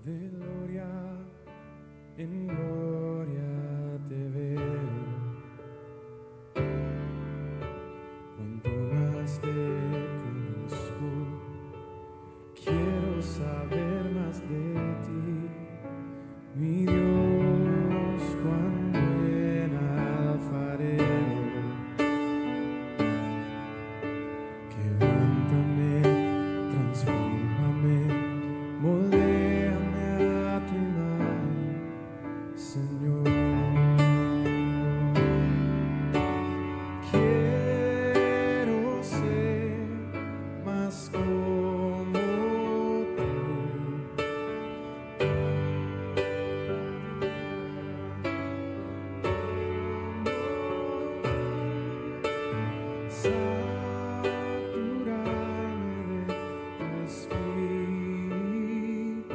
de gloria en gloria te veo. Cuanto más te conozco, quiero saber más de ti, mi Dios, cuán buen alfarero. Quebrántame, transfórmame, moldéame a tu imagen, Señor. Quiero ser más como tú. Saturarme de tu espíritu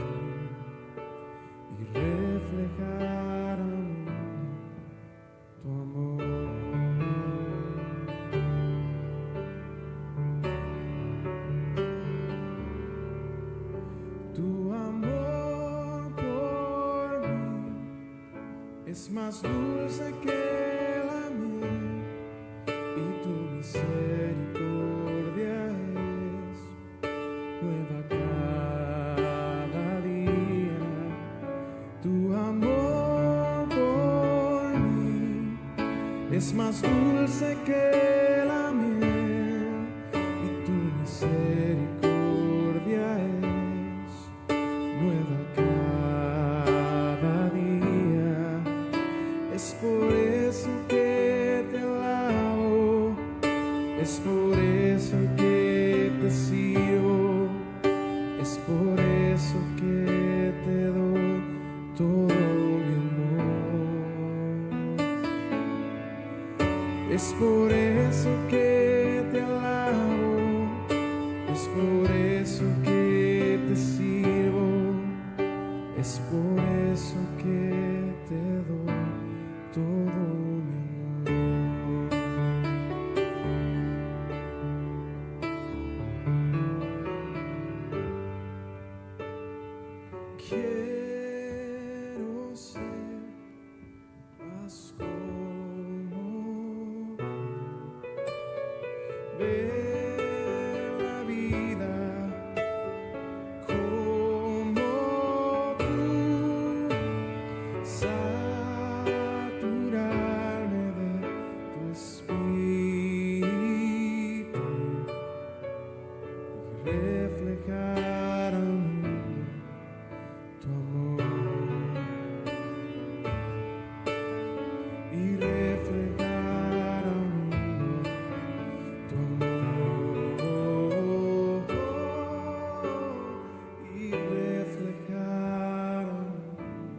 y reflejar al mundo tu amor. Tu amor por mí es más dulce que la miel y tu misericordia es nueva cada día. Tu amor por mí es más dulce que la miel y tu misericordia es nueva cada día. Es por eso que te alabo, es por eso que te sirvo, es por eso que te doy todo mi amor. Es por eso que te alabo, es por eso que te sirvo, es por eso que te doy todo mi amor. Quiero ser más como tú, ver la vida como tú, saturarme de tu espíritu y reflejar al mundo tu amor, y reflejar al mundo tu amor, y reflejar al mundo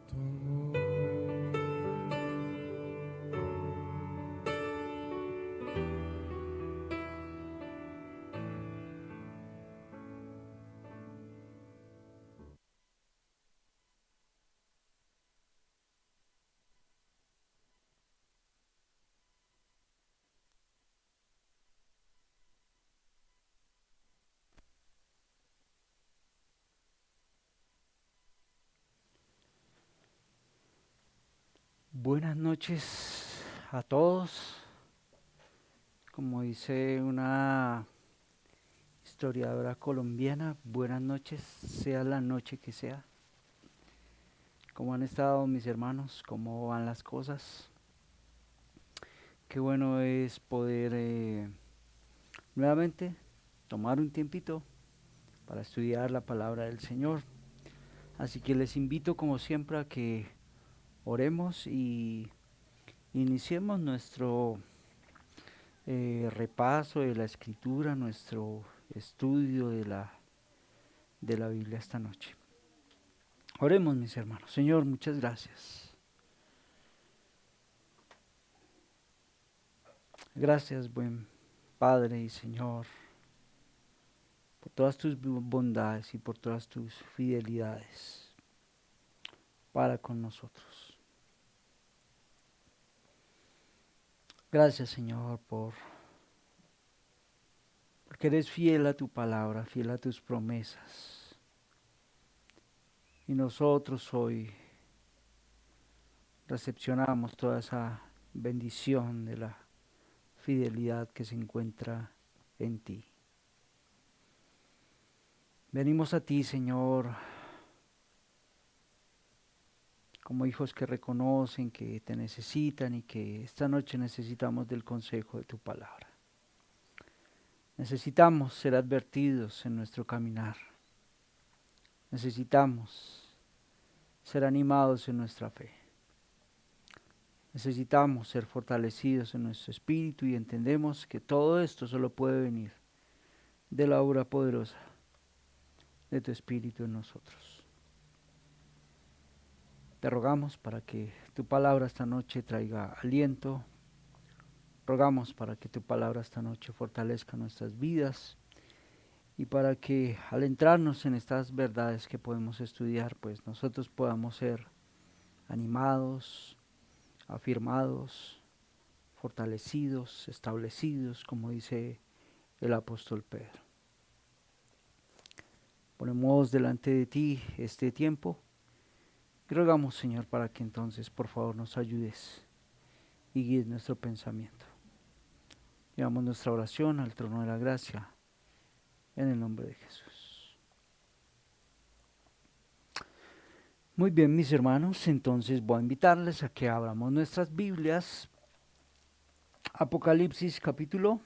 tu amor. Buenas noches a todos. Como dice una historiadora colombiana, buenas noches, sea la noche que sea. ¿Cómo han estado mis hermanos? ¿Cómo van las cosas? Qué bueno es poder nuevamente tomar un tiempito para estudiar la palabra del Señor. Así que les invito como siempre a que oremos y iniciemos nuestro repaso de la escritura, nuestro estudio de la Biblia esta noche. Oremos, mis hermanos. Señor, muchas gracias. Gracias, buen Padre y Señor, por todas tus bondades y por todas tus fidelidades para con nosotros. Gracias, Señor, porque eres fiel a tu palabra, fiel a tus promesas. Y nosotros hoy recepcionamos toda esa bendición de la fidelidad que se encuentra en ti. Venimos a ti, Señor, como hijos que reconocen que te necesitan y que esta noche necesitamos del consejo de tu palabra. Necesitamos ser advertidos en nuestro caminar. Necesitamos ser animados en nuestra fe. Necesitamos ser fortalecidos en nuestro espíritu y entendemos que todo esto solo puede venir de la obra poderosa de tu espíritu en nosotros. Te rogamos para que tu palabra esta noche traiga aliento. Rogamos para que tu palabra esta noche fortalezca nuestras vidas y para que al entrarnos en estas verdades que podemos estudiar, pues nosotros podamos ser animados, afirmados, fortalecidos, establecidos, como dice el apóstol Pedro. Ponemos delante de ti este tiempo y rogamos, Señor, para que entonces por favor nos ayudes y guíes nuestro pensamiento. Llevamos nuestra oración al trono de la gracia en el nombre de Jesús. Muy bien, mis hermanos, entonces voy a invitarles a que abramos nuestras Biblias. Apocalipsis capítulo,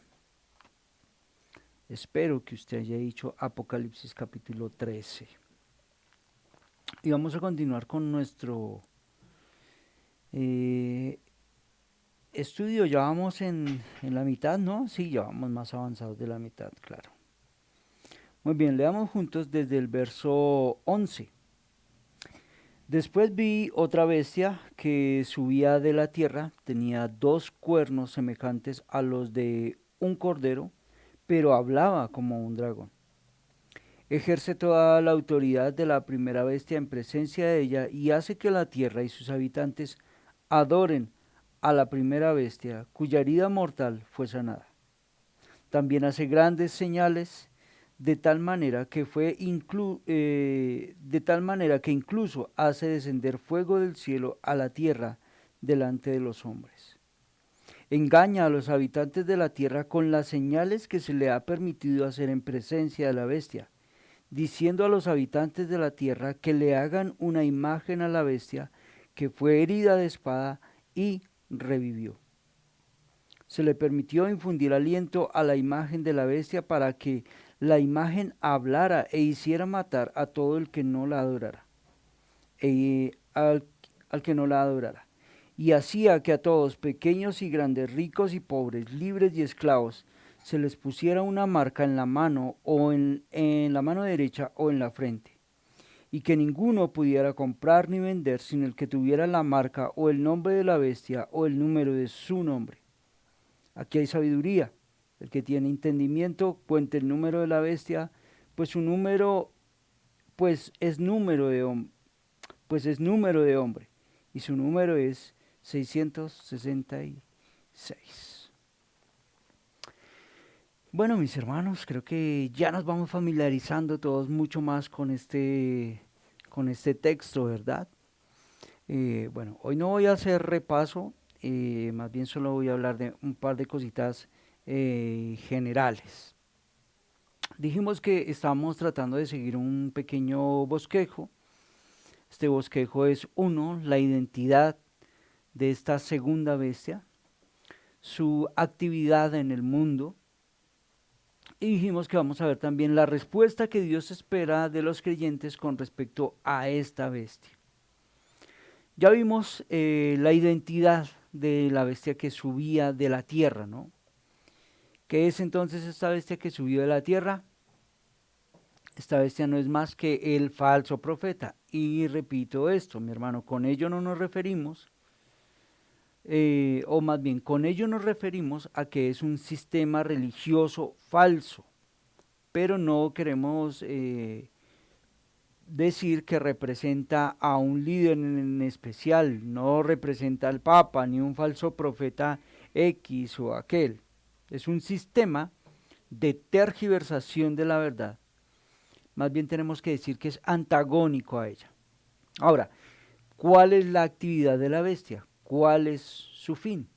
espero que usted haya dicho Apocalipsis capítulo 13. Y vamos a continuar con nuestro estudio. Ya vamos en la mitad, ¿no? Sí, ya vamos más avanzados de la mitad, claro. Muy bien, leamos juntos desde el verso 11. Después vi otra bestia que subía de la tierra, tenía 2 cuernos semejantes a los de un cordero, pero hablaba como un dragón. Ejerce toda la autoridad de la primera bestia en presencia de ella y hace que la tierra y sus habitantes adoren a la primera bestia, cuya herida mortal fue sanada. También hace grandes señales de tal manera que incluso hace descender fuego del cielo a la tierra delante de los hombres. Engaña a los habitantes de la tierra con las señales que se le ha permitido hacer en presencia de la bestia, diciendo a los habitantes de la tierra que le hagan una imagen a la bestia que fue herida de espada y revivió. Se le permitió infundir aliento a la imagen de la bestia para que la imagen hablara e hiciera matar a todo el que no la adorara, al que no la adorara. Y hacía que a todos, pequeños y grandes, ricos y pobres, libres y esclavos, se les pusiera una marca en la mano o en la mano derecha o en la frente, y que ninguno pudiera comprar ni vender sin el que tuviera la marca o el nombre de la bestia o el número de su nombre. Aquí hay sabiduría. El que tiene entendimiento cuente el número de la bestia, pues su número es número de hombre, y su número es 666. Bueno, mis hermanos, creo que ya nos vamos familiarizando todos mucho más con este texto, ¿verdad? Bueno, hoy no voy a hacer repaso, más bien solo voy a hablar de un par de cositas generales. Dijimos que estábamos tratando de seguir un pequeño bosquejo. Este bosquejo es la identidad de esta segunda bestia, su actividad en el mundo, y dijimos que vamos a ver también la respuesta que Dios espera de los creyentes con respecto a esta bestia. Ya vimos la identidad de la bestia que subía de la tierra, ¿no? ¿Qué es entonces esta bestia que subió de la tierra? Esta bestia no es más que el falso profeta. Y repito esto, mi hermano, con ello no nos referimos, o más bien con ello nos referimos a que es un sistema religioso falso, pero no queremos decir que representa a un líder en especial, no representa al Papa ni un falso profeta X o aquel. Es un sistema de tergiversación de la verdad. Más bien tenemos que decir que es antagónico a ella. Ahora, ¿cuál es la actividad de la bestia? ¿Cuál es su fin?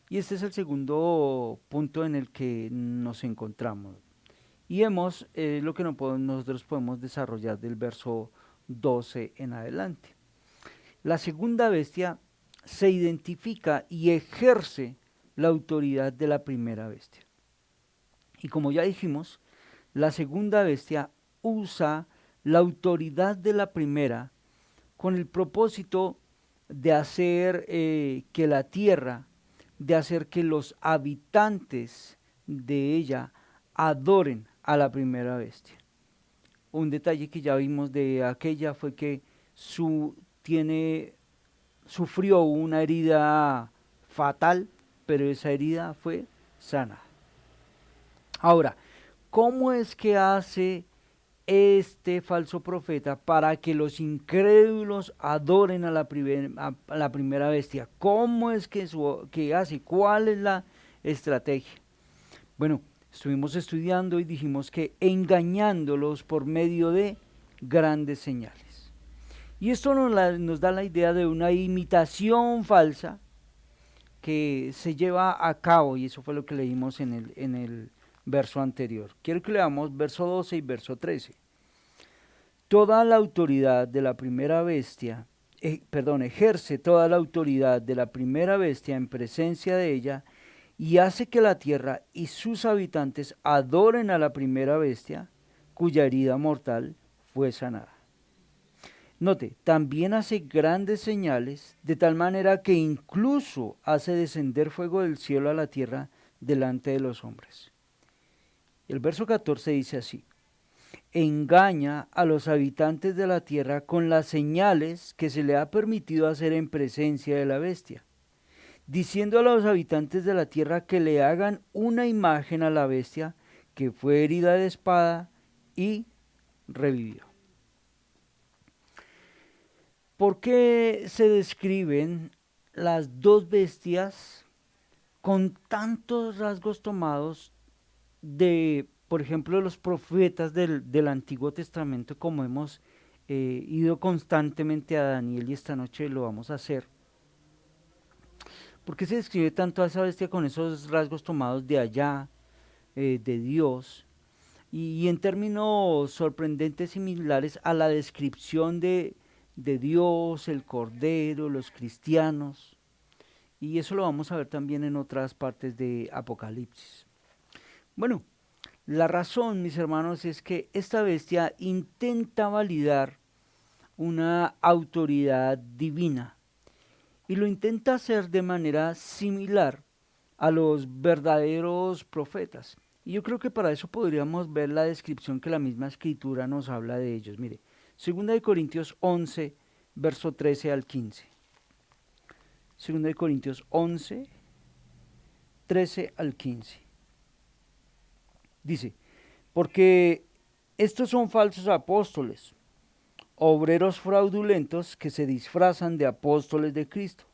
Y este es el segundo punto en el que nos encontramos. Y hemos lo que nosotros podemos desarrollar del verso 12 en adelante. La segunda bestia se identifica y ejerce la autoridad de la primera bestia. Y como ya dijimos, la segunda bestia usa la autoridad de la primera con el propósito de hacer que la tierra, de hacer que los habitantes de ella adoren a la primera bestia. Un detalle que ya vimos de aquella fue que sufrió una herida fatal, pero esa herida fue sana. Ahora, ¿cómo es que hace este falso profeta para que los incrédulos adoren a la primera bestia? ¿Cómo es que hace? ¿Cuál es la estrategia? Bueno, estuvimos estudiando y dijimos que engañándolos por medio de grandes señales. Y esto nos da la idea de una imitación falsa que se lleva a cabo, y eso fue lo que leímos en el verso anterior. Quiero que leamos verso 12 y verso 13. Toda la autoridad de la primera bestia, ejerce toda la autoridad de la primera bestia en presencia de ella y hace que la tierra y sus habitantes adoren a la primera bestia, cuya herida mortal fue sanada. Note, también hace grandes señales, de tal manera que incluso hace descender fuego del cielo a la tierra delante de los hombres. El verso 14 dice así: engaña a los habitantes de la tierra con las señales que se le ha permitido hacer en presencia de la bestia, diciendo a los habitantes de la tierra que le hagan una imagen a la bestia que fue herida de espada y revivió. ¿Por qué se describen las dos bestias con tantos rasgos tomados de, por ejemplo, de los profetas del Antiguo Testamento, como hemos ido constantemente a Daniel y esta noche lo vamos a hacer? ¿Por qué se describe tanto a esa bestia con esos rasgos tomados de allá, de Dios, y en términos sorprendentes similares a la descripción de Dios, el Cordero, los cristianos? Y eso lo vamos a ver también en otras partes de Apocalipsis. Bueno, la razón, mis hermanos, es que esta bestia intenta validar una autoridad divina y lo intenta hacer de manera similar a los verdaderos profetas. Y yo creo que para eso podríamos ver la descripción que la misma escritura nos habla de ellos. Mire, 2 Corintios 11, verso 13 al 15. 2 Corintios 11, 13 al 15. Dice: porque estos son falsos apóstoles, obreros fraudulentos que se disfrazan de apóstoles de Cristo.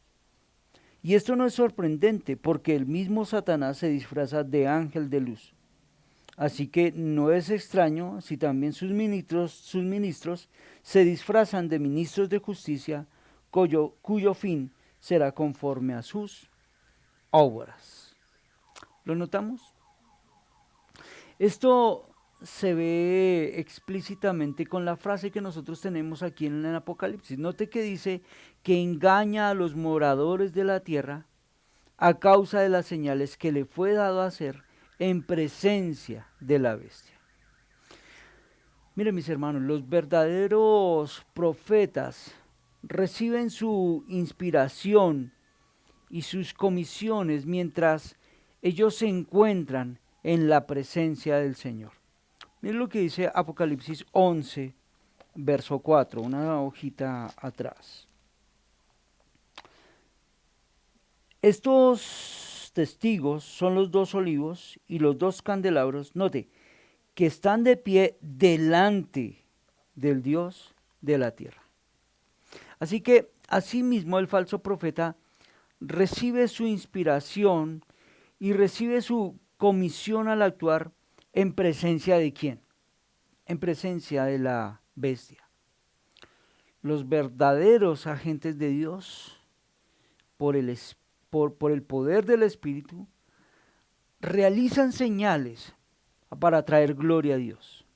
Y esto no es sorprendente, porque el mismo Satanás se disfraza de ángel de luz. Así que no es extraño si también sus ministros se disfrazan de ministros de justicia, cuyo fin será conforme a sus obras. ¿Lo notamos? Esto se ve explícitamente con la frase que nosotros tenemos aquí en el Apocalipsis. Note que dice que engaña a los moradores de la tierra a causa de las señales que le fue dado a hacer en presencia de la bestia. Miren, mis hermanos, los verdaderos profetas reciben su inspiración y sus comisiones mientras ellos se encuentran en la presencia del Señor. Miren lo que dice Apocalipsis 11, verso 4, una hojita atrás. Estos testigos son los dos olivos y los dos candelabros, note, que están de pie delante del Dios de la tierra. Así que, asimismo, el falso profeta recibe su inspiración y recibe su comisión al actuar en presencia de ¿quién? En presencia de la bestia. los verdaderos agentes de Dios, por el poder del Espíritu, realizan señales para traer gloria a Dios.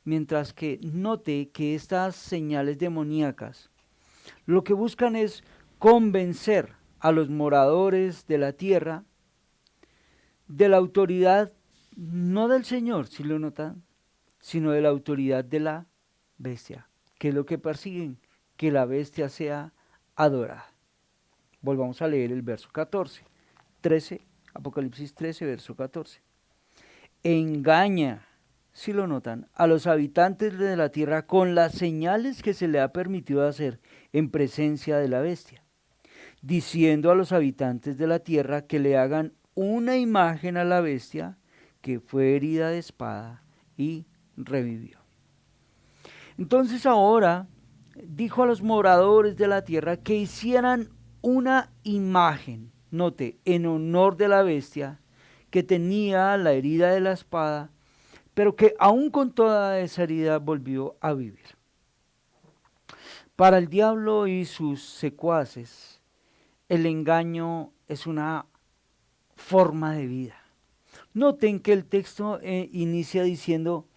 Mientras que note que estas señales demoníacas lo que buscan es convencer a los moradores de la tierra de la autoridad, no del Señor, si lo notan, sino de la autoridad de la bestia. ¿Qué es lo que persiguen? Que la bestia sea adorada. Volvamos a leer el verso 13, Apocalipsis 13, verso 14. Engaña, si lo notan, a los habitantes de la tierra con las señales que se le ha permitido hacer en presencia de la bestia, diciendo a los habitantes de la tierra que le hagan una imagen a la bestia que fue herida de espada y revivió. Entonces ahora dijo a los moradores de la tierra que hicieran una imagen, note, en honor de la bestia que tenía la herida de la espada, pero que aún con toda esa herida volvió a vivir. Para el diablo y sus secuaces, el engaño es una forma de vida. Noten que el texto inicia diciendo,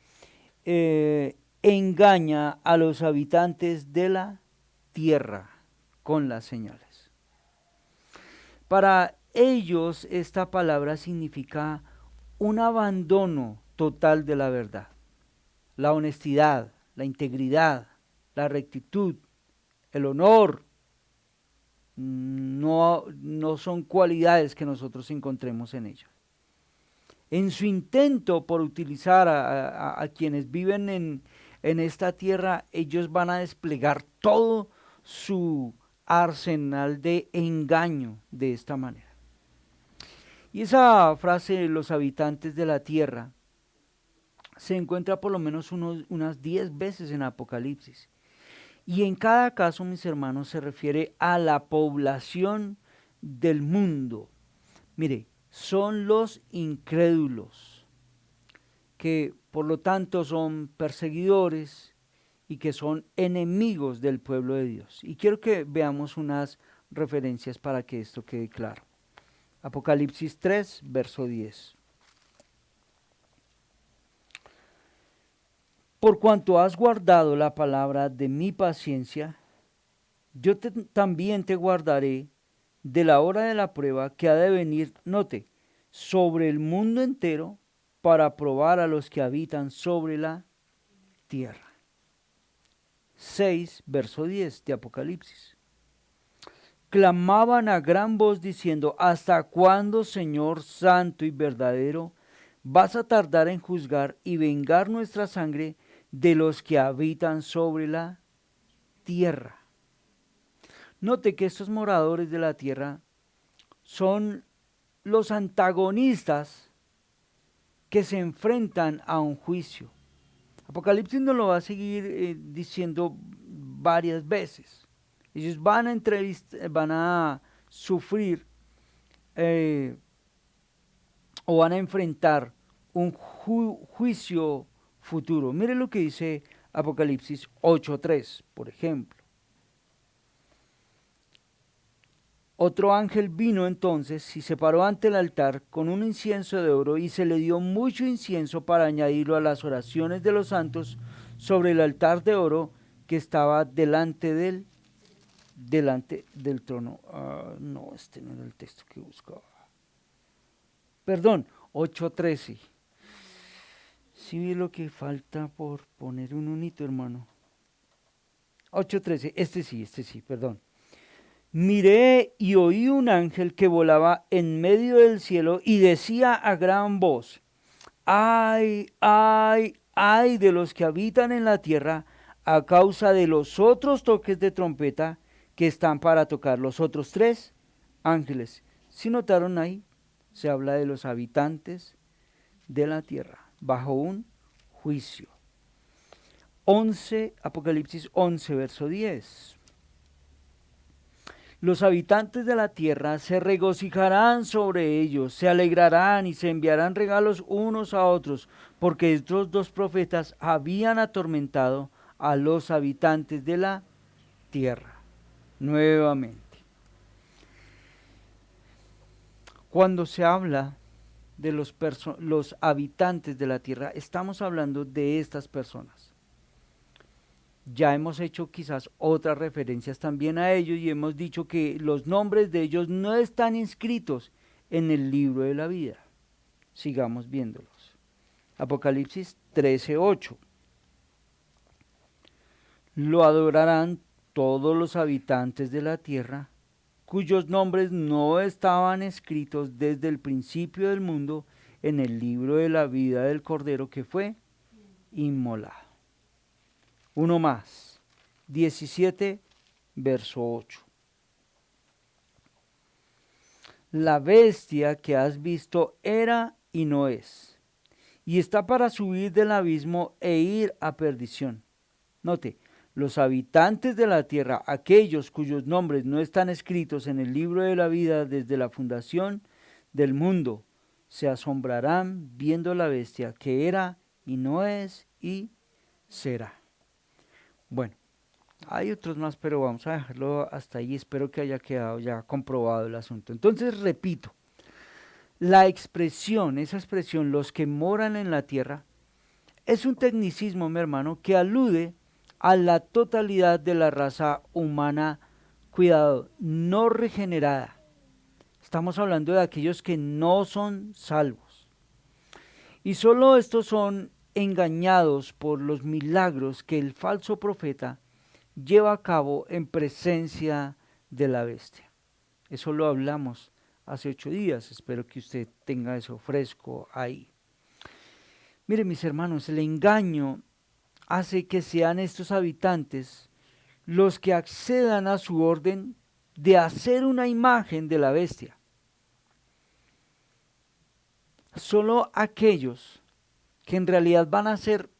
engaña a los habitantes de la tierra con las señales. Para ellos esta palabra significa un abandono total de la verdad, la honestidad, la integridad, la rectitud, el honor. No son cualidades que nosotros encontremos en ellos. En su intento por utilizar a quienes viven en esta tierra, ellos van a desplegar todo su arsenal de engaño de esta manera. Y esa frase, los habitantes de la tierra, se encuentra por lo menos unas 10 veces en Apocalipsis. Y en cada caso, mis hermanos, se refiere a la población del mundo. Mire, son los incrédulos, que por lo tanto son perseguidores y que son enemigos del pueblo de Dios. Y quiero que veamos unas referencias para que esto quede claro. Apocalipsis 3, verso 10. Por cuanto has guardado la palabra de mi paciencia, yo también te guardaré de la hora de la prueba que ha de venir, note, sobre el mundo entero para probar a los que habitan sobre la tierra. 6, verso 10 de Apocalipsis. Clamaban a gran voz diciendo, ¿hasta cuándo, Señor santo y verdadero, vas a tardar en juzgar y vengar nuestra sangre de los que habitan sobre la tierra? Note que estos moradores de la tierra son los antagonistas que se enfrentan a un juicio. Apocalipsis nos lo va a seguir diciendo varias veces. Ellos van a sufrir o van a enfrentar un juicio futuro. Mire lo que dice Apocalipsis 8:3, por ejemplo. Otro ángel vino entonces y se paró ante el altar con un incienso de oro y se le dio mucho incienso para añadirlo a las oraciones de los santos sobre el altar de oro que estaba delante del trono. No, este no era el texto que buscaba. Perdón, 8:13. Sí vi lo que falta por poner un unito, hermano. 8:13, este sí, perdón. Miré y oí un ángel que volaba en medio del cielo y decía a gran voz, ¡ay, ay, ay de los que habitan en la tierra a causa de los otros toques de trompeta que están para tocar los otros 3 ángeles! ¿Sí notaron ahí? Se habla de los habitantes de la tierra bajo un juicio. Apocalipsis 11, verso 10. Los habitantes de la tierra se regocijarán sobre ellos, se alegrarán y se enviarán regalos unos a otros, porque estos 2 profetas habían atormentado a los habitantes de la tierra. Nuevamente. Cuando se habla de los habitantes de la tierra, estamos hablando de estas personas. Ya hemos hecho quizás otras referencias también a ellos y hemos dicho que los nombres de ellos no están inscritos en el libro de la vida. Sigamos viéndolos. Apocalipsis 13:8. Lo adorarán todos los habitantes de la tierra, cuyos nombres no estaban escritos desde el principio del mundo en el libro de la vida del Cordero que fue inmolado. Uno más, 17, verso 8. La bestia que has visto era y no es, y está para subir del abismo e ir a perdición. Note, los habitantes de la tierra, aquellos cuyos nombres no están escritos en el libro de la vida desde la fundación del mundo, se asombrarán viendo la bestia que era y no es y será. Bueno, hay otros más, pero vamos a dejarlo hasta ahí. Espero que haya quedado ya comprobado el asunto. Entonces, repito, la expresión, esa expresión, los que moran en la tierra, es un tecnicismo, mi hermano, que alude a la totalidad de la raza humana, cuidado, no regenerada. Estamos hablando de aquellos que no son salvos. Y solo estos son engañados por los milagros que el falso profeta lleva a cabo en presencia de la bestia. Eso lo hablamos hace 8 días, espero que usted tenga eso fresco ahí. Miren, mis hermanos, el engaño hace que sean estos habitantes los que accedan a su orden de hacer una imagen de la bestia. Solo aquellos que en realidad van a ser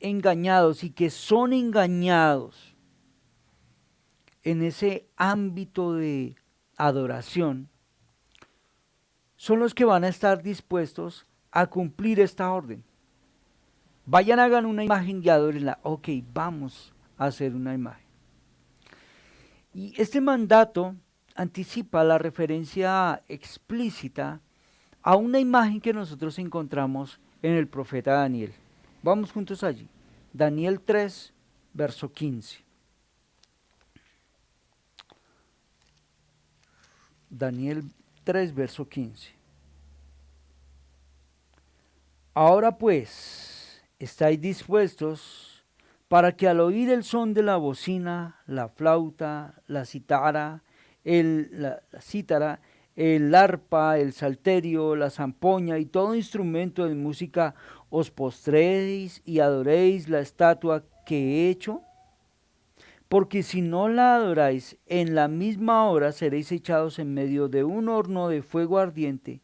engañados y que son engañados en ese ámbito de adoración, son los que van a estar dispuestos a cumplir esta orden. Vayan, hagan una imagen y adórenla. Ok, vamos a hacer una imagen. Y este mandato anticipa la referencia explícita a una imagen que nosotros encontramos en el profeta Daniel. Vamos juntos allí. Daniel 3, verso 15. Daniel 3, verso 15. Ahora pues, ¿estáis dispuestos para que al oír el son de la bocina, la flauta, la cítara, el arpa, el salterio, la zampoña y todo instrumento de música, os postréis y adoréis la estatua que he hecho? Porque si no la adoráis, en la misma hora seréis echados en medio de un horno de fuego ardiente.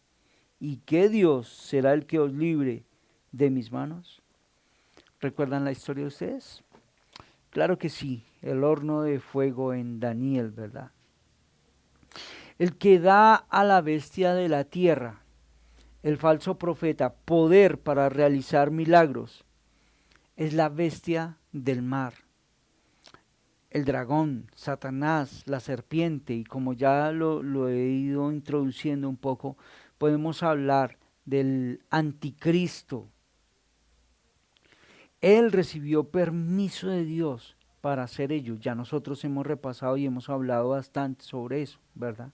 ¿Y qué Dios será el que os libre de mis manos? ¿Recuerdan la historia de ustedes? Claro que sí, el horno de fuego en Daniel, ¿verdad? El que da a la bestia de la tierra, el falso profeta, poder para realizar milagros, es la bestia del mar. El dragón, Satanás, la serpiente, y como ya lo he ido introduciendo un poco, podemos hablar del anticristo. Él recibió permiso de Dios para hacer ello. Ya nosotros hemos repasado y hemos hablado bastante sobre eso, ¿verdad?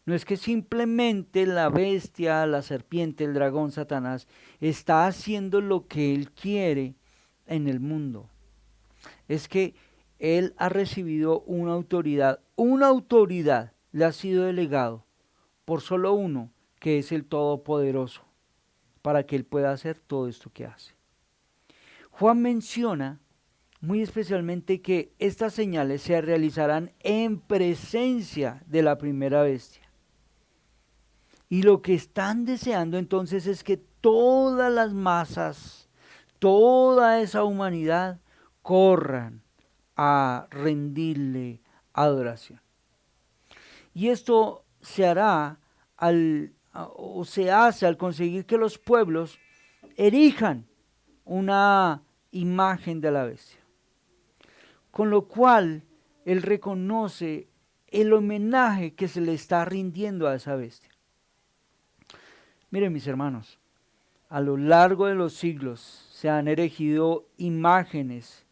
No es que simplemente la bestia, la serpiente, el dragón, Satanás, está haciendo lo que él quiere en el mundo. Es que él ha recibido una autoridad le ha sido delegado por solo uno, que es el Todopoderoso, para que él pueda hacer todo esto que hace. Juan menciona muy especialmente que estas señales se realizarán en presencia de la primera bestia. Y lo que están deseando entonces es que todas las masas, toda esa humanidad, corran a rendirle adoración. Y esto se hará o se hace al conseguir que los pueblos erijan una imagen de la bestia. con lo cual él reconoce el homenaje que se le está rindiendo a esa bestia. Miren, mis hermanos, a lo largo de los siglos se han erigido imágenes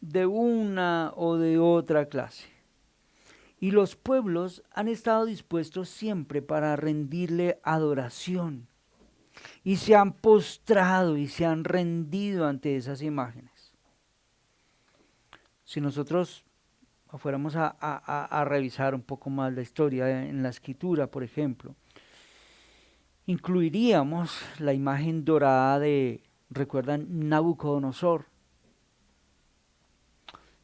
de una o de otra clase. Y los pueblos han estado dispuestos siempre para rendirle adoración. Y se han postrado y se han rendido ante esas imágenes. Si nosotros fuéramos a revisar un poco más la historia en la escritura, por ejemplo, incluiríamos la imagen dorada de, ¿recuerdan? Nabucodonosor.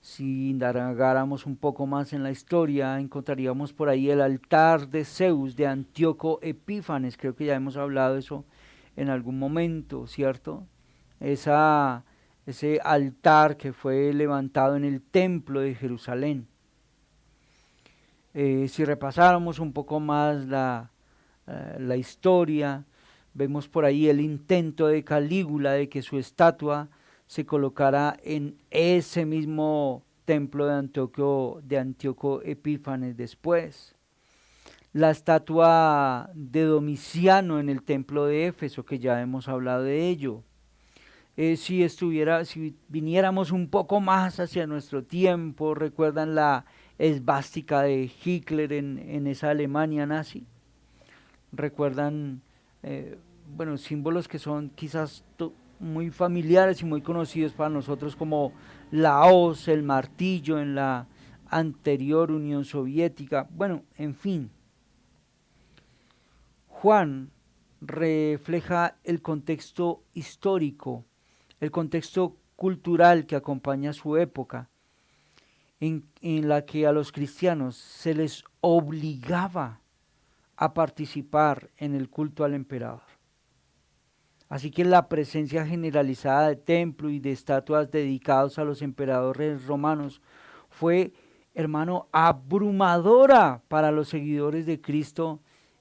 Si indagáramos un poco más en la historia, encontraríamos por ahí el altar de Zeus de Antíoco Epífanes. Creo que ya hemos hablado de eso en algún momento, ¿cierto? Ese altar que fue levantado en el templo de Jerusalén. Si repasáramos un poco más la historia, vemos por ahí el intento de Calígula de que su estatua se colocara en ese mismo templo de Antíoco Epífanes después. La estatua de Domiciano en el templo de Éfeso, que ya hemos hablado de ello. Si viniéramos un poco más hacia nuestro tiempo, ¿recuerdan la esvástica de Hitler en esa Alemania nazi? ¿Recuerdan, símbolos que son quizás muy familiares y muy conocidos para nosotros, como la hoz, el martillo en la anterior Unión Soviética? Bueno, en fin. Juan refleja el contexto histórico, el contexto cultural que acompaña su época, en la que a los cristianos se les obligaba a participar en el culto al emperador. Así que la presencia generalizada de templo y de estatuas dedicados a los emperadores romanos fue, hermano, abrumadora para los seguidores de Cristo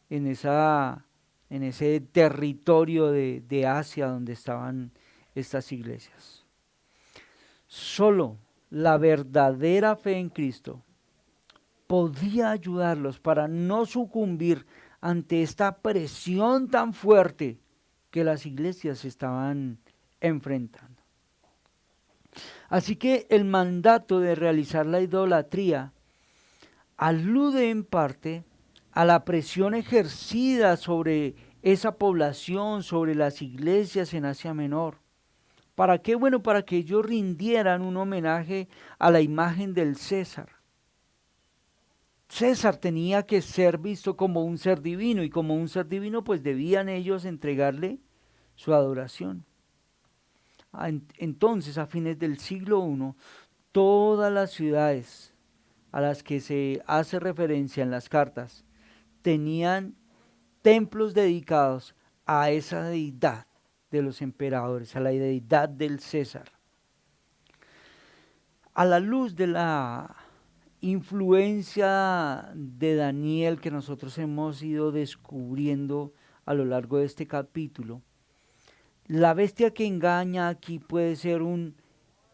en ese territorio de Asia donde estaban estas iglesias. Solo la verdadera fe en Cristo podía ayudarlos para no sucumbir ante esta presión tan fuerte que las iglesias estaban enfrentando. Así que el mandato de realizar la idolatría alude en parte a la presión ejercida sobre esa población, sobre las iglesias en Asia Menor. ¿Para qué? Bueno, para que ellos rindieran un homenaje a la imagen del César. César tenía que ser visto como un ser divino, y como un ser divino pues debían ellos entregarle su adoración. Entonces, a fines del siglo I, todas las ciudades a las que se hace referencia en las cartas tenían templos dedicados a esa deidad de los emperadores, a la deidad del César. A la luz de la influencia de Daniel que nosotros hemos ido descubriendo a lo largo de este capítulo, la bestia que engaña aquí puede ser un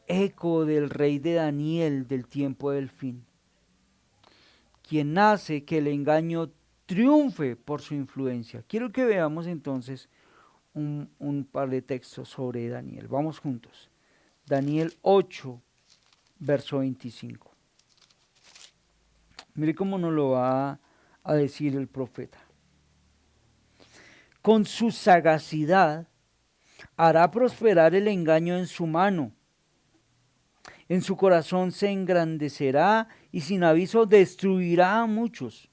eco del rey de Daniel del tiempo del fin, quien hace que el engaño triunfe por su influencia. Quiero que veamos entonces un par de textos sobre Daniel. Vamos juntos. Daniel 8, verso 25. Mire cómo nos lo va a decir el profeta. Con su sagacidad hará prosperar el engaño en su mano. En su corazón se engrandecerá y sin aviso destruirá a muchos.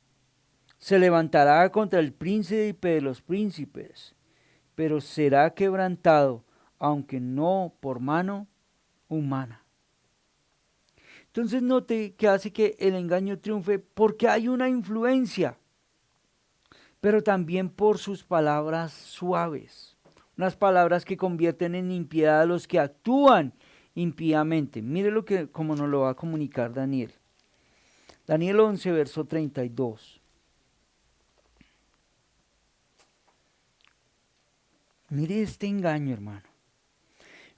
Se levantará contra el príncipe de los príncipes, pero será quebrantado, aunque no por mano humana. Entonces note que hace que el engaño triunfe porque hay una influencia, pero también por sus palabras suaves, unas palabras que convierten en impiedad a los que actúan impíamente. Mire cómo nos lo va a comunicar Daniel. Daniel 11, verso 32. Mire este engaño, hermano.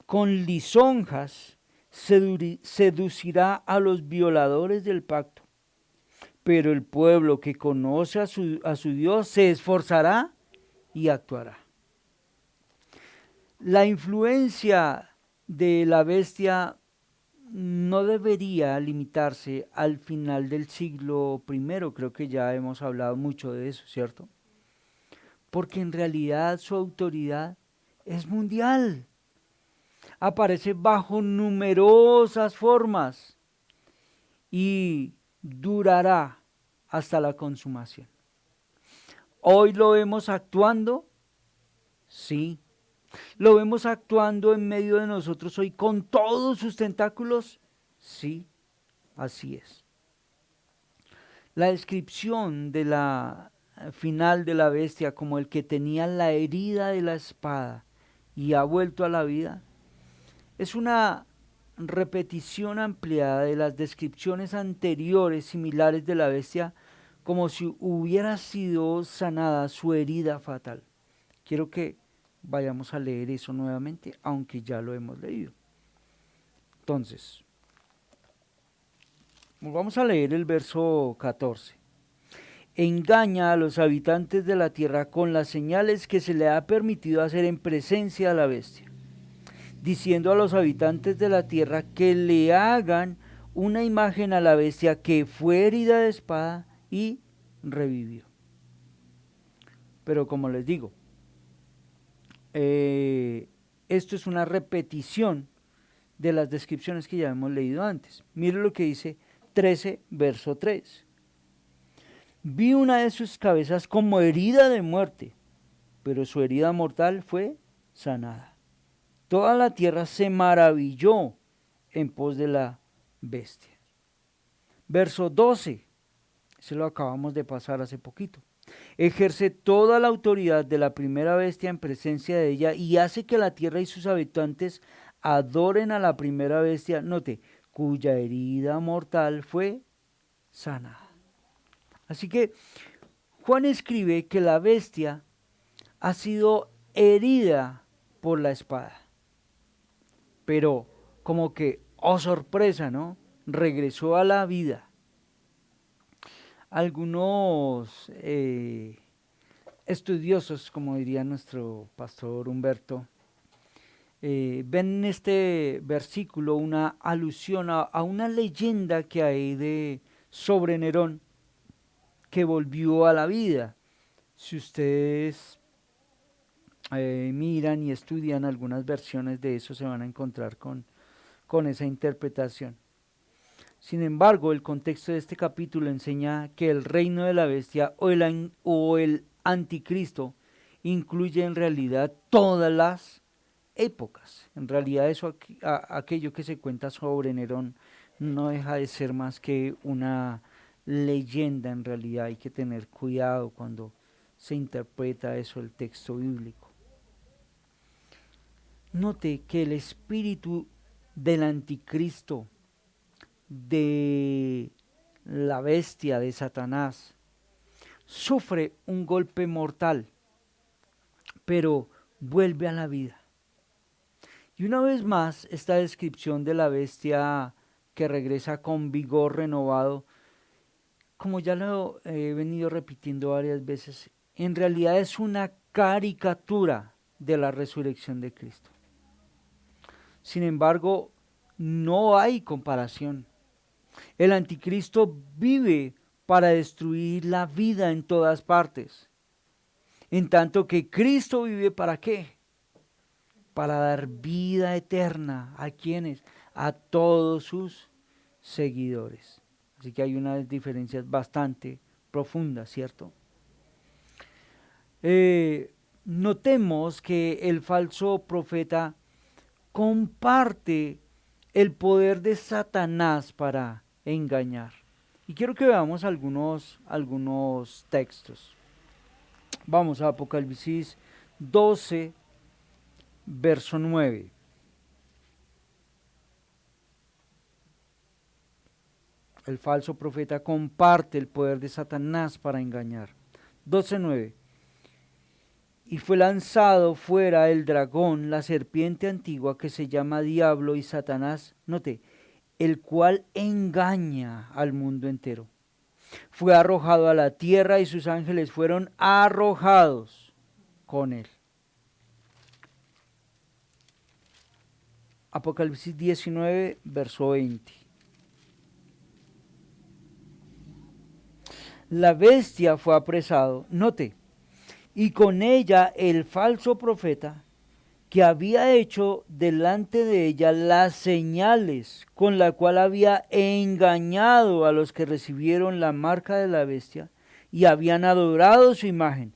Con lisonjas seducirá a los violadores del pacto, pero el pueblo que conoce a su Dios se esforzará y actuará. La influencia de la bestia no debería limitarse al final del siglo I, creo que ya hemos hablado mucho de eso, ¿cierto? Porque en realidad su autoridad es mundial. Aparece bajo numerosas formas y durará hasta la consumación. Hoy lo vemos actuando, sí. Lo vemos actuando en medio de nosotros hoy con todos sus tentáculos, sí, así es. La descripción de la final de la bestia como el que tenía la herida de la espada y ha vuelto a la vida es una repetición ampliada de las descripciones anteriores similares de la bestia, como si hubiera sido sanada su herida fatal. Quiero que vayamos a leer eso nuevamente, aunque ya lo hemos leído. Entonces, vamos a leer el verso 14. Engaña a los habitantes de la tierra con las señales que se le ha permitido hacer en presencia de la bestia, diciendo a los habitantes de la tierra que le hagan una imagen a la bestia que fue herida de espada y revivió. Pero como les digo, esto es una repetición de las descripciones que ya hemos leído antes. Mire lo que dice 13, verso 3. Vi una de sus cabezas como herida de muerte, pero su herida mortal fue sanada. Toda la tierra se maravilló en pos de la bestia. Verso 12, se lo acabamos de pasar hace poquito. Ejerce toda la autoridad de la primera bestia en presencia de ella y hace que la tierra y sus habitantes adoren a la primera bestia, note, cuya herida mortal fue sanada. Así que Juan escribe que la bestia ha sido herida por la espada, pero como que, oh sorpresa, ¿no? Regresó a la vida. Algunos estudiosos, como diría nuestro pastor Humberto, ven en este versículo una alusión a una leyenda que hay sobre Nerón, que volvió a la vida. Si ustedes miran y estudian algunas versiones de eso, se van a encontrar con esa interpretación. Sin embargo, el contexto de este capítulo enseña que el reino de la bestia o el anticristo incluye en realidad todas las épocas. En realidad aquello que se cuenta sobre Nerón no deja de ser más que una leyenda. En realidad hay que tener cuidado cuando se interpreta eso el texto bíblico. Note que el espíritu del anticristo, de la bestia, de Satanás, sufre un golpe mortal, pero vuelve a la vida. Y una vez más, esta descripción de la bestia que regresa con vigor renovado, como ya lo he venido repitiendo varias veces, en realidad es una caricatura de la resurrección de Cristo. Sin embargo, no hay comparación. El anticristo vive para destruir la vida en todas partes, en tanto que Cristo vive ¿para qué? Para dar vida eterna. ¿A quiénes? A todos sus seguidores. Así que hay unas diferencias bastante profundas, ¿cierto? Notemos que el falso profeta comparte el poder de Satanás para engañar. Y quiero que veamos algunos textos. Vamos a Apocalipsis 12, verso 9. El falso profeta comparte el poder de Satanás para engañar. 12:9. y fue lanzado fuera el dragón, la serpiente antigua que se llama Diablo y Satanás, note, el cual engaña al mundo entero. Fue arrojado a la tierra y sus ángeles fueron arrojados con él. Apocalipsis 19, verso 20. La bestia fue apresado, note, y con ella el falso profeta que había hecho delante de ella las señales con la cual había engañado a los que recibieron la marca de la bestia y habían adorado su imagen.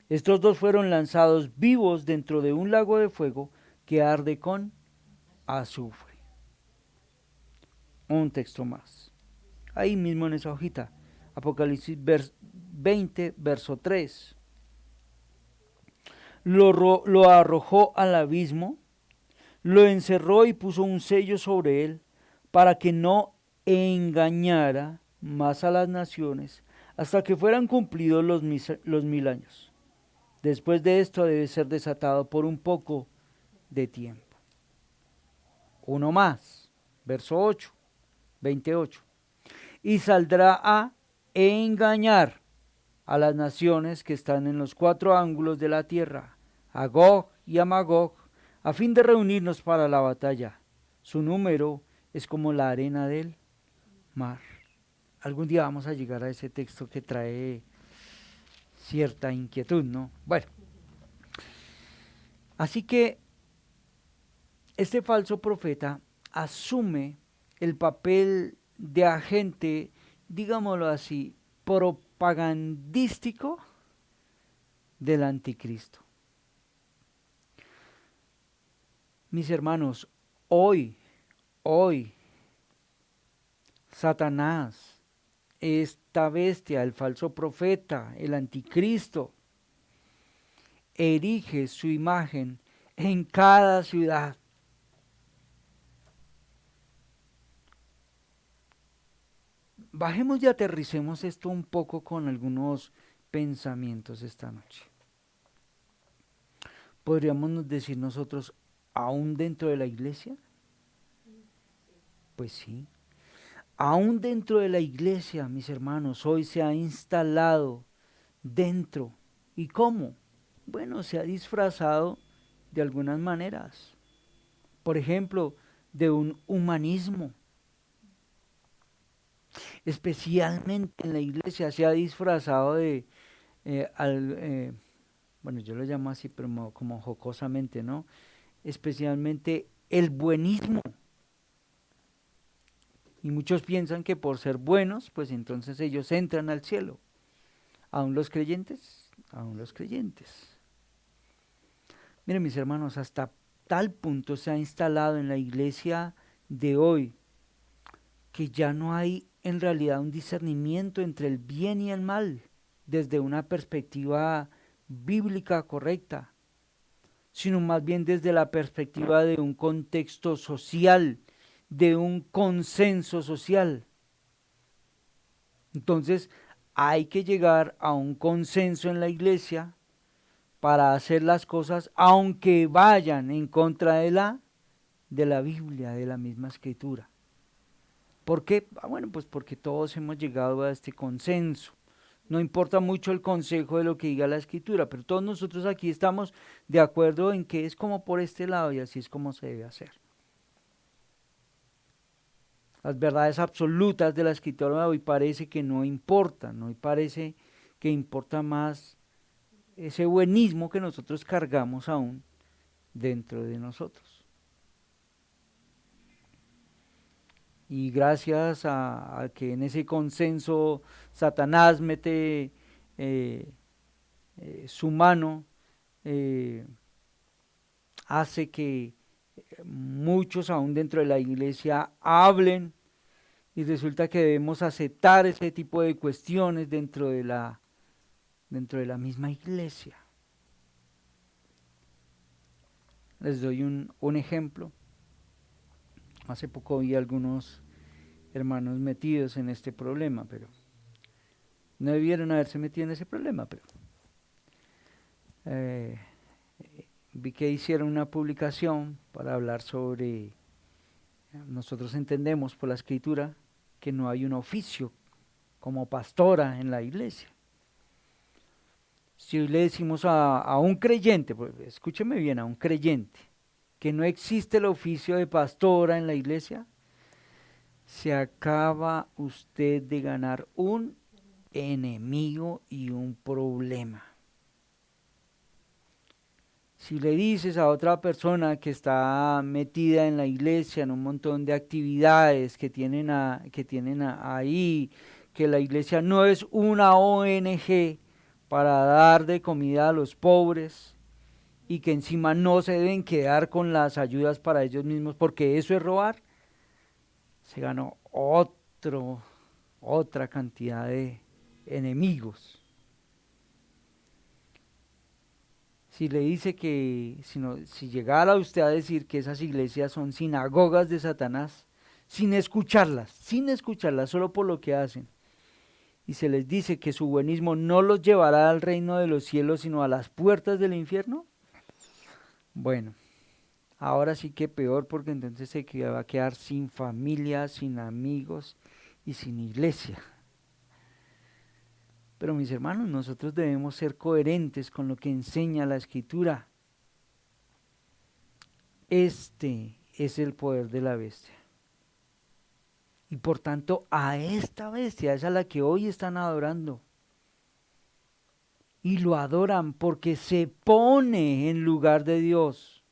Estos dos fueron lanzados vivos dentro de un lago de fuego que arde con azufre. Un texto más. Ahí mismo en esa hojita. Apocalipsis 20, verso 3. Lo arrojó al abismo, lo encerró y puso un sello sobre él para que no engañara más a las naciones hasta que fueran cumplidos los 1000 años. Después de esto debe ser desatado por un poco de tiempo. Uno más, verso 8, 28. Y saldrá a engañar a las naciones que están en los 4 ángulos de la tierra, a Gog y a Magog, a fin de reunirnos para la batalla. Su número es como la arena del mar. Algún día vamos a llegar a ese texto que trae cierta inquietud, ¿no? Bueno, así que este falso profeta asume el papel de agente, digámoslo así, propagandístico del anticristo. Mis hermanos, hoy, Satanás, esta bestia, el falso profeta, el anticristo, erige su imagen en cada ciudad. Bajemos y aterricemos esto un poco con algunos pensamientos esta noche. ¿Podríamos decir nosotros, aún dentro de la iglesia? Pues sí. Aún dentro de la iglesia, mis hermanos, hoy se ha instalado dentro. ¿Y cómo? Bueno, se ha disfrazado de algunas maneras. Por ejemplo, de un humanismo. Especialmente en la iglesia se ha disfrazado de, bueno, yo lo llamo así, pero como jocosamente, ¿no? Especialmente el buenismo. Y muchos piensan que por ser buenos, pues entonces ellos entran al cielo. ¿Aún los creyentes? Aún los creyentes. Miren, mis hermanos, hasta tal punto se ha instalado en la iglesia de hoy que ya no hay en realidad un discernimiento entre el bien y el mal desde una perspectiva bíblica correcta, sino más bien desde la perspectiva de un contexto social, de un consenso social. Entonces, hay que llegar a un consenso en la iglesia para hacer las cosas, aunque vayan en contra de la Biblia, de la misma escritura. ¿Por qué? Bueno, pues porque todos hemos llegado a este consenso. No importa mucho el consejo de lo que diga la escritura, pero todos nosotros aquí estamos de acuerdo en que es como por este lado y así es como se debe hacer. Las verdades absolutas de la escritura hoy parece que no importan, hoy parece que importa más ese buenismo que nosotros cargamos aún dentro de nosotros. Y gracias a que en ese consenso Satanás mete su mano, hace que muchos aún dentro de la iglesia hablen y resulta que debemos aceptar ese tipo de cuestiones dentro de la misma iglesia. Les doy un ejemplo. Hace poco vi algunos hermanos metidos en este problema, pero no debieron haberse metido en ese problema, pero eh, vi que hicieron una publicación para hablar sobre, nosotros entendemos por la escritura que no hay un oficio como pastora en la iglesia. Si hoy le decimos a un creyente, pues, escúcheme bien, a un creyente, que no existe el oficio de pastora en la iglesia, se acaba usted de ganar un enemigo y un problema. Si le dices a otra persona que está metida en la iglesia, en un montón de actividades que tienen ahí, que la iglesia no es una ONG para dar de comida a los pobres y que encima no se deben quedar con las ayudas para ellos mismos porque eso es robar, se ganó otra cantidad de enemigos. Si le dice que, si llegara usted a decir que esas iglesias son sinagogas de Satanás, sin escucharlas, solo por lo que hacen, y se les dice que su buenismo no los llevará al reino de los cielos, sino a las puertas del infierno, bueno, ahora sí que peor, porque entonces va a quedar sin familia, sin amigos y sin iglesia. Pero mis hermanos, nosotros debemos ser coherentes con lo que enseña la Escritura. Este es el poder de la bestia. Y por tanto, a esta bestia es a la que hoy están adorando. Y lo adoran porque se pone en lugar de Dios.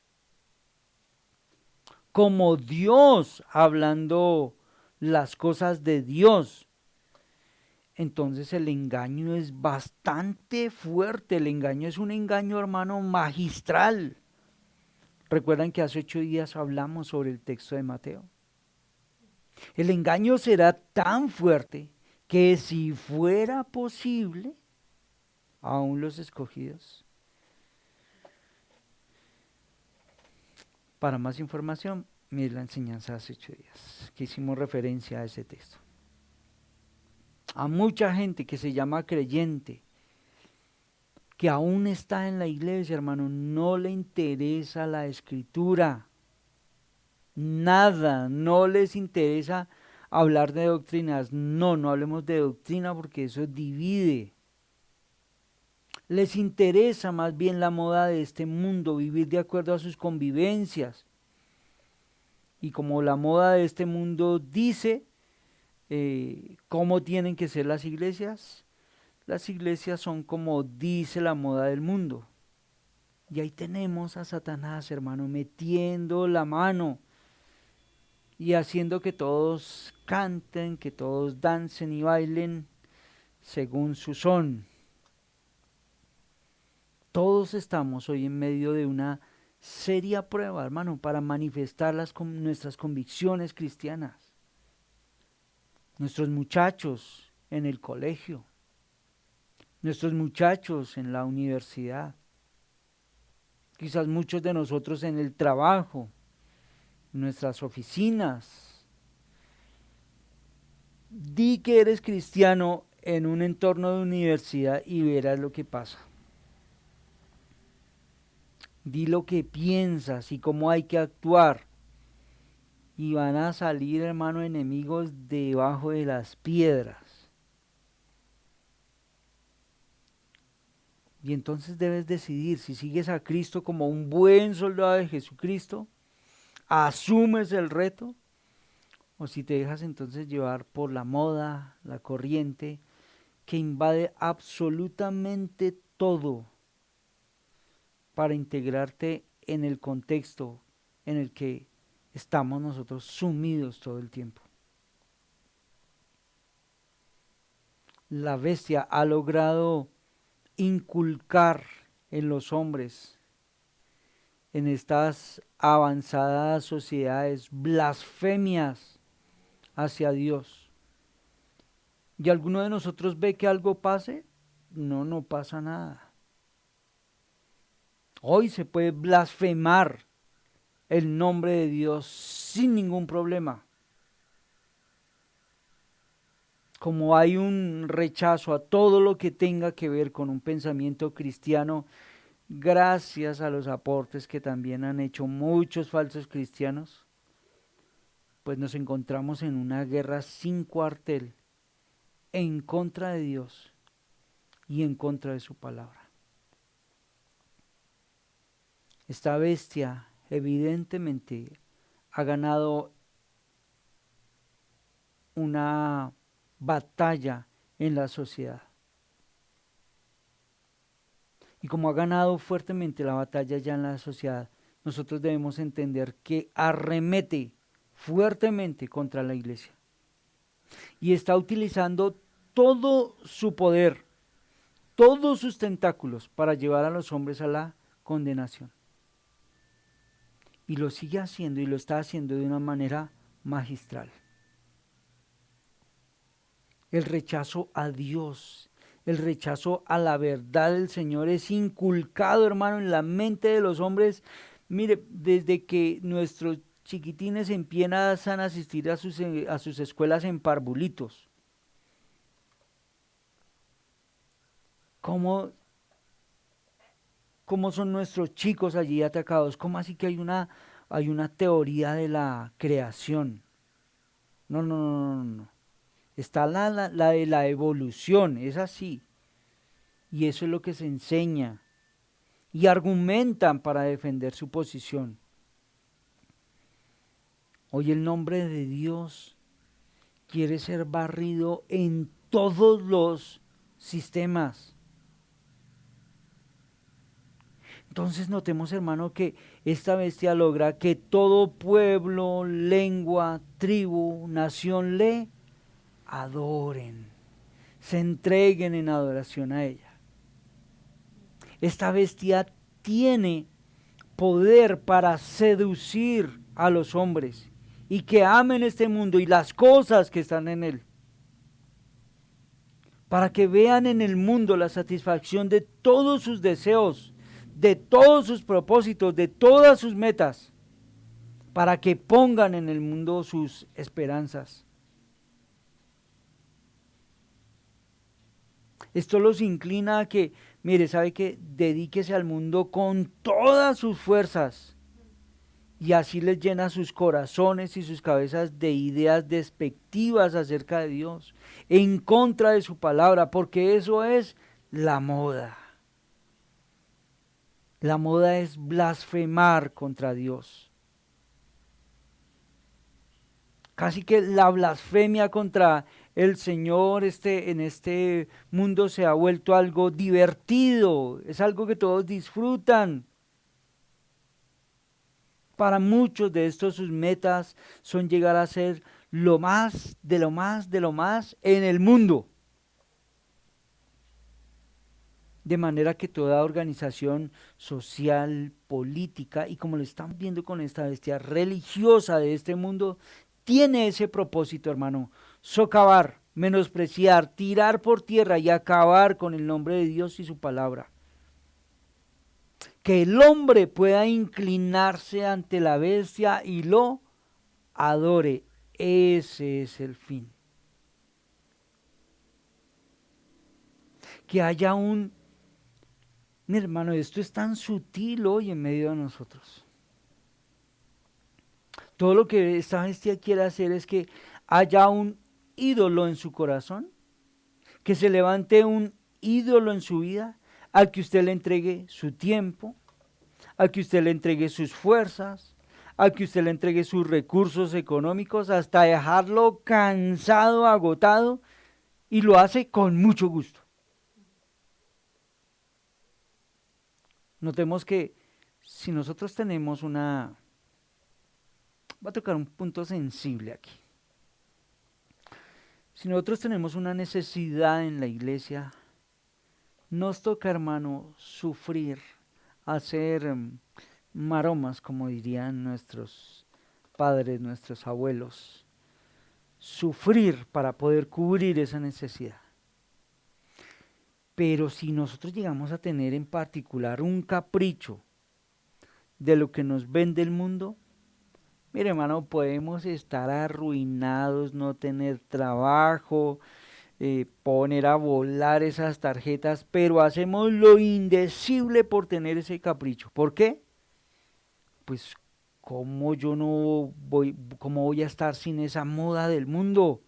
Como Dios, hablando las cosas de Dios. Entonces el engaño es bastante fuerte. El engaño es un engaño, hermano, magistral. Recuerdan que hace 8 días hablamos sobre el texto de Mateo. El engaño será tan fuerte que si fuera posible, aún los escogidos. Para más información, mire la enseñanza de hace 8 días, que hicimos referencia a ese texto. A mucha gente que se llama creyente, que aún está en la iglesia, hermano, no le interesa la escritura. Nada, no les interesa hablar de doctrinas. No hablemos de doctrina porque eso divide. Les interesa más bien la moda de este mundo, vivir de acuerdo a sus convivencias. Y como la moda de este mundo dice cómo tienen que ser las iglesias son como dice la moda del mundo. Y ahí tenemos a Satanás, hermano, metiendo la mano y haciendo que todos canten, que todos dancen y bailen según su son. Todos estamos hoy en medio de una seria prueba, hermano, para manifestar nuestras convicciones cristianas. Nuestros muchachos en el colegio, nuestros muchachos en la universidad, quizás muchos de nosotros en el trabajo, nuestras oficinas. Di que eres cristiano en un entorno de universidad y verás lo que pasa. Di lo que piensas y cómo hay que actuar. Y van a salir, hermano, enemigos debajo de las piedras. Y entonces debes decidir si sigues a Cristo como un buen soldado de Jesucristo, asumes el reto, o si te dejas entonces llevar por la moda, la corriente, que invade absolutamente todo para integrarte en el contexto en el que estamos nosotros sumidos todo el tiempo. La bestia ha logrado inculcar en los hombres, en estas avanzadas sociedades, blasfemias hacia Dios. ¿Y alguno de nosotros ve que algo pase? No pasa nada. Hoy se puede blasfemar el nombre de Dios sin ningún problema. Como hay un rechazo a todo lo que tenga que ver con un pensamiento cristiano, gracias a los aportes que también han hecho muchos falsos cristianos, pues nos encontramos en una guerra sin cuartel en contra de Dios y en contra de su palabra. Esta bestia evidentemente ha ganado una batalla en la sociedad. Y como ha ganado fuertemente la batalla ya en la sociedad, nosotros debemos entender que arremete fuertemente contra la iglesia. Y está utilizando todo su poder, todos sus tentáculos para llevar a los hombres a la condenación. Y lo sigue haciendo y lo está haciendo de una manera magistral. El rechazo a Dios, el rechazo a la verdad del Señor es inculcado, hermano, en la mente de los hombres. Mire, desde que nuestros chiquitines empiezan a asistir a sus escuelas en parvulitos. ¿Cómo son nuestros chicos allí atacados? ¿Cómo así que hay una teoría de la creación? No, no, no, no, no. Está la de la evolución, es así. Y eso es lo que se enseña. Y argumentan para defender su posición. Hoy el nombre de Dios quiere ser barrido en todos los sistemas. Entonces notemos, hermano, que esta bestia logra que todo pueblo, lengua, tribu, nación le adoren, se entreguen en adoración a ella. Esta bestia tiene poder para seducir a los hombres y que amen este mundo y las cosas que están en él, para que vean en el mundo la satisfacción de todos sus deseos, de todos sus propósitos, de todas sus metas, para que pongan en el mundo sus esperanzas. Esto los inclina a que, mire, sabe que dedíquese al mundo con todas sus fuerzas y así les llena sus corazones y sus cabezas de ideas despectivas acerca de Dios, en contra de su palabra, porque eso es la moda. La moda es blasfemar contra Dios. Casi que la blasfemia contra el Señor en este mundo se ha vuelto algo divertido, es algo que todos disfrutan. Para muchos de estos sus metas son llegar a ser lo más, de lo más, de lo más en el mundo. De manera que toda organización social, política, y como lo están viendo con esta bestia religiosa de este mundo, tiene ese propósito, hermano: socavar, menospreciar, tirar por tierra y acabar con el nombre de Dios y su palabra. Que el hombre pueda inclinarse ante la bestia y lo adore. Ese es el fin. Que haya mi hermano, esto es tan sutil hoy en medio de nosotros. Todo lo que esta bestia quiere hacer es que haya un ídolo en su corazón, que se levante un ídolo en su vida, al que usted le entregue su tiempo, al que usted le entregue sus fuerzas, al que usted le entregue sus recursos económicos, hasta dejarlo cansado, agotado, y lo hace con mucho gusto. Notemos que si nosotros tenemos va a tocar un punto sensible aquí. Si nosotros tenemos una necesidad en la iglesia, nos toca, hermano, sufrir, hacer maromas, como dirían nuestros padres, nuestros abuelos, sufrir para poder cubrir esa necesidad. Pero si nosotros llegamos a tener en particular un capricho de lo que nos vende el mundo, mire, hermano, podemos estar arruinados, no tener trabajo, poner a volar esas tarjetas, pero hacemos lo indecible por tener ese capricho. ¿Por qué? Pues cómo voy a estar sin esa moda del mundo.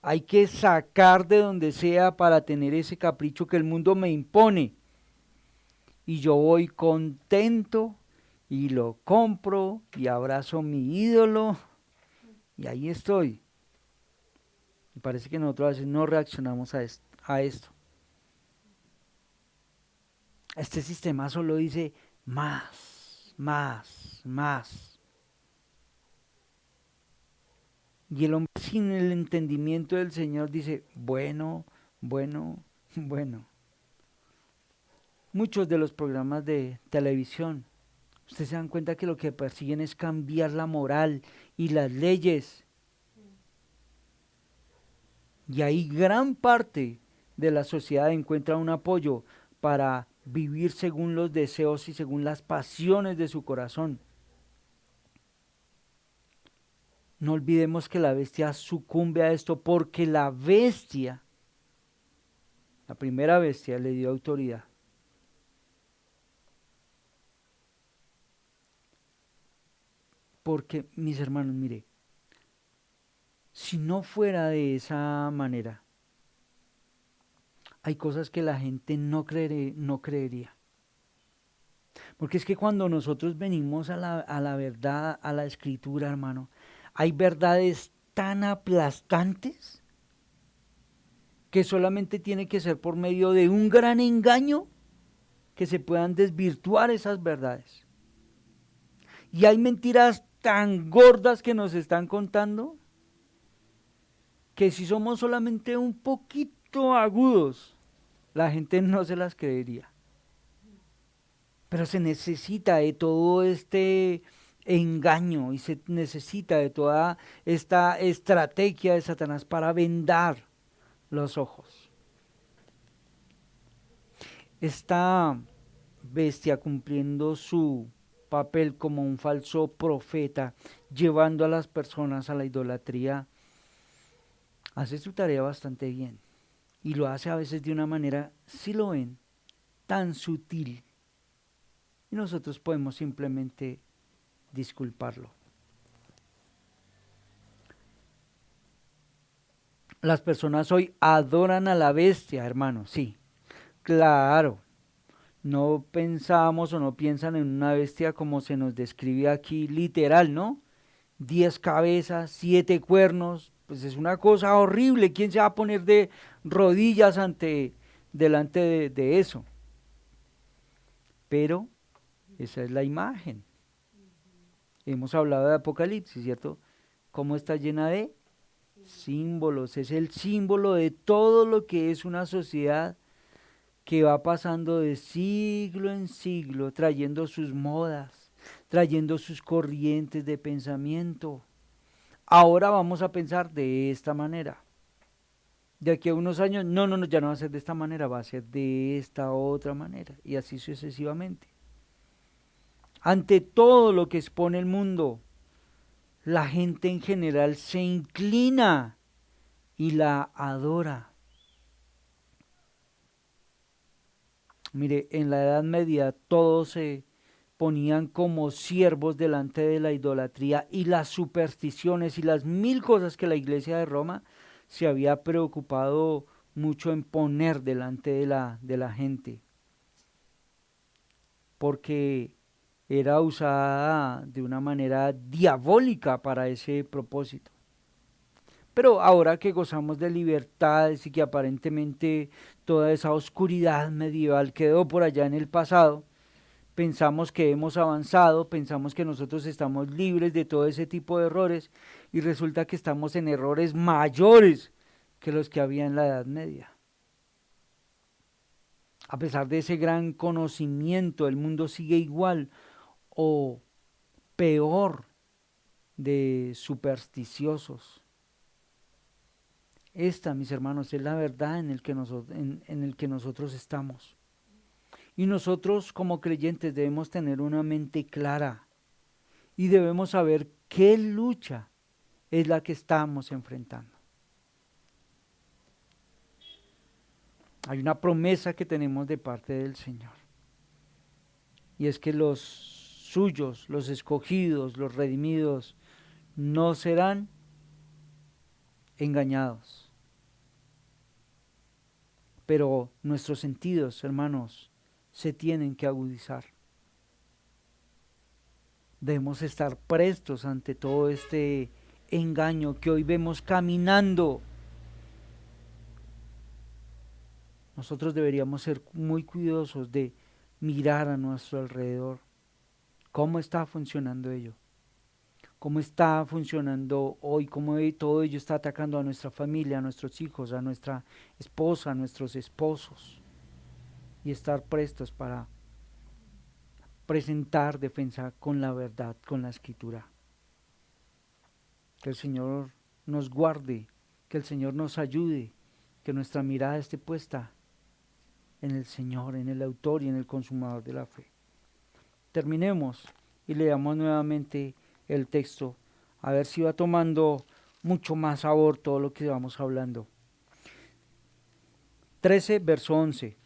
Hay que sacar de donde sea para tener ese capricho que el mundo me impone. Y yo voy contento y lo compro y abrazo mi ídolo y ahí estoy. Y parece que nosotros a veces no reaccionamos a esto. Este sistema solo dice más, más, más. Y el hombre sin el entendimiento del Señor dice, bueno, bueno, bueno. Muchos de los programas de televisión, ustedes se dan cuenta que lo que persiguen es cambiar la moral y las leyes. Y ahí gran parte de la sociedad encuentra un apoyo para vivir según los deseos y según las pasiones de su corazón. No olvidemos que la bestia sucumbe a esto porque la bestia, la primera bestia, le dio autoridad. Porque, mis hermanos, mire, si no fuera de esa manera, hay cosas que la gente no creería. Porque es que cuando nosotros venimos a la verdad, a la escritura, hermano, hay verdades tan aplastantes que solamente tiene que ser por medio de un gran engaño que se puedan desvirtuar esas verdades. Y hay mentiras tan gordas que nos están contando que si somos solamente un poquito agudos, la gente no se las creería. Pero se necesita de todo este engaño y se necesita de toda esta estrategia de Satanás para vendar los ojos. Esta bestia cumpliendo su papel como un falso profeta, llevando a las personas a la idolatría, hace su tarea bastante bien. Y lo hace a veces de una manera, si lo ven, tan sutil. Y nosotros podemos simplemente disculparlo. Las personas hoy adoran a la bestia, hermano, sí, claro. No pensamos o no piensan en una bestia como se nos describe aquí literal, ¿no? 10 cabezas, 7 cuernos, pues es una cosa horrible. ¿Quién se va a poner de rodillas delante de eso? Pero esa es la imagen. Hemos hablado de Apocalipsis, ¿cierto? ¿Cómo está llena de símbolos? Es el símbolo de todo lo que es una sociedad que va pasando de siglo en siglo, trayendo sus modas, trayendo sus corrientes de pensamiento. Ahora vamos a pensar de esta manera. De aquí a unos años, no, ya no va a ser de esta manera, va a ser de esta otra manera, y así sucesivamente. Ante todo lo que expone el mundo, la gente en general se inclina y la adora. Mire, en la Edad Media todos se ponían como siervos delante de la idolatría y las supersticiones y las mil cosas que la Iglesia de Roma se había preocupado mucho en poner delante de la gente, porque era usada de una manera diabólica para ese propósito. Pero ahora que gozamos de libertades y que aparentemente toda esa oscuridad medieval quedó por allá en el pasado, pensamos que hemos avanzado, pensamos que nosotros estamos libres de todo ese tipo de errores y resulta que estamos en errores mayores que los que había en la Edad Media. A pesar de ese gran conocimiento, el mundo sigue igual o peor de supersticiosos. Esta, mis hermanos, es la verdad en el que nosotros estamos. Y nosotros como creyentes debemos tener una mente clara y debemos saber qué lucha es la que estamos enfrentando. Hay una promesa que tenemos de parte del Señor. Y es que los suyos, los escogidos, los redimidos, no serán engañados. Pero nuestros sentidos, hermanos, se tienen que agudizar. Debemos estar prestos ante todo este engaño que hoy vemos caminando. Nosotros deberíamos ser muy cuidadosos de mirar a nuestro alrededor. ¿Cómo está funcionando ello? ¿Cómo está funcionando hoy? ¿Cómo todo ello está atacando a nuestra familia, a nuestros hijos, a nuestra esposa, a nuestros esposos? Y estar prestos para presentar defensa con la verdad, con la escritura. Que el Señor nos guarde, que el Señor nos ayude, que nuestra mirada esté puesta en el Señor, en el autor y en el consumador de la fe. Terminemos y leamos nuevamente el texto, a ver si va tomando mucho más sabor todo lo que vamos hablando. 13, verso 11.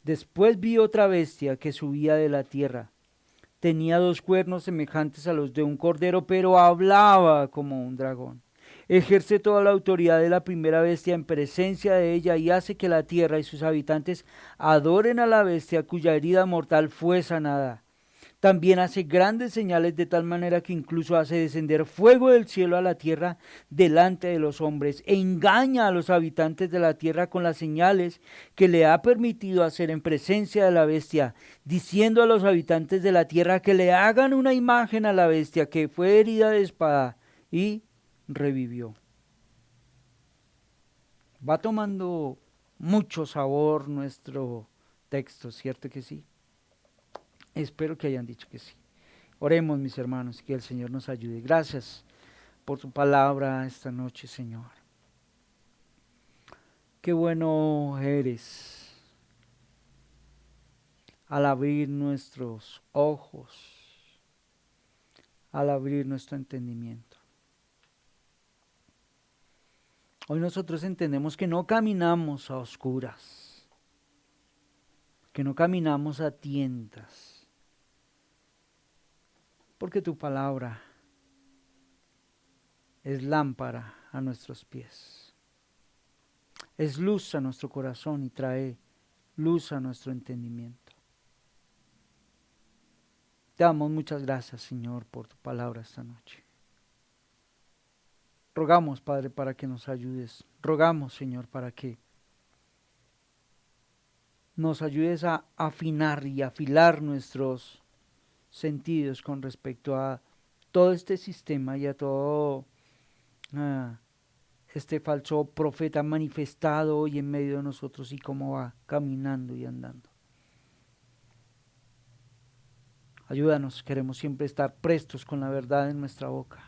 Después vi otra bestia que subía de la tierra. Tenía 2 cuernos semejantes a los de un cordero, pero hablaba como un dragón. Ejerce toda la autoridad de la primera bestia en presencia de ella y hace que la tierra y sus habitantes adoren a la bestia cuya herida mortal fue sanada. También hace grandes señales de tal manera que incluso hace descender fuego del cielo a la tierra delante de los hombres e engaña a los habitantes de la tierra con las señales que le ha permitido hacer en presencia de la bestia, diciendo a los habitantes de la tierra que le hagan una imagen a la bestia que fue herida de espada y revivió. Va tomando mucho sabor nuestro texto, ¿cierto que sí? Espero que hayan dicho que sí. Oremos, mis hermanos, y que el Señor nos ayude. Gracias por tu palabra esta noche, Señor. Qué bueno eres al abrir nuestros ojos, al abrir nuestro entendimiento. Hoy nosotros entendemos que no caminamos a oscuras, que no caminamos a tientas, porque tu palabra es lámpara a nuestros pies, es luz a nuestro corazón y trae luz a nuestro entendimiento. Te damos muchas gracias, Señor, por tu palabra esta noche. Rogamos, Padre, para que nos ayudes. Rogamos, Señor, para que nos ayudes a afinar y afilar nuestros sentidos con respecto a todo este sistema y a todo este falso profeta manifestado hoy en medio de nosotros y cómo va caminando y andando. Ayúdanos, queremos siempre estar prestos con la verdad en nuestra boca.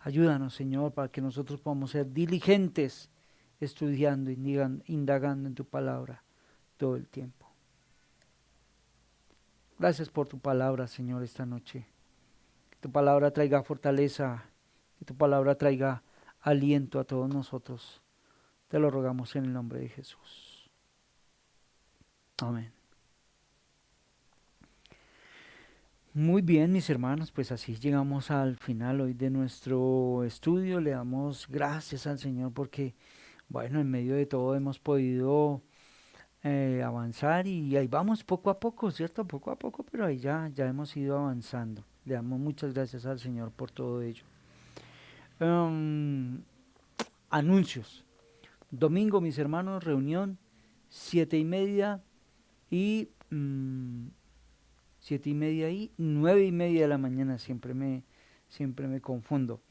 Ayúdanos, Señor, para que nosotros podamos ser diligentes estudiando, indagando en tu palabra todo el tiempo. Gracias por tu palabra, Señor, esta noche. Que tu palabra traiga fortaleza, que tu palabra traiga aliento a todos nosotros. Te lo rogamos en el nombre de Jesús. Amén. Muy bien, mis hermanos, pues así llegamos al final hoy de nuestro estudio. Le damos gracias al Señor porque, bueno, en medio de todo hemos podido avanzar y ahí vamos poco a poco, ¿cierto? Poco a poco, pero ahí ya hemos ido avanzando. Le damos muchas gracias al Señor por todo ello. Anuncios. Domingo, mis hermanos, reunión 7:30 y 7:30 y 9:30 de la mañana, siempre me confundo.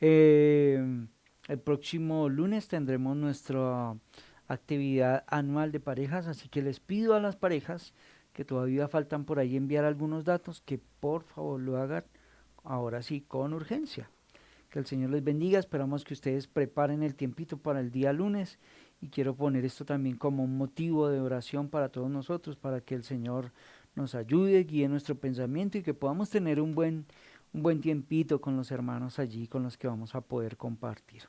El próximo lunes tendremos nuestra actividad anual de parejas, así que les pido a las parejas que todavía faltan por ahí enviar algunos datos, que por favor lo hagan ahora sí con urgencia. Que el Señor les bendiga, esperamos que ustedes preparen el tiempito para el día lunes y quiero poner esto también como un motivo de oración para todos nosotros, para que el Señor nos ayude, guíe nuestro pensamiento y que podamos tener un buen tiempito con los hermanos allí con los que vamos a poder compartir.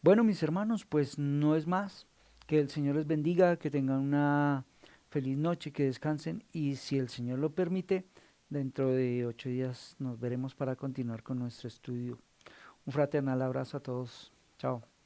Bueno, mis hermanos, pues no es más. Que el Señor les bendiga, que tengan una feliz noche, que descansen y si el Señor lo permite, dentro de 8 días nos veremos para continuar con nuestro estudio. Un fraternal abrazo a todos. Chao.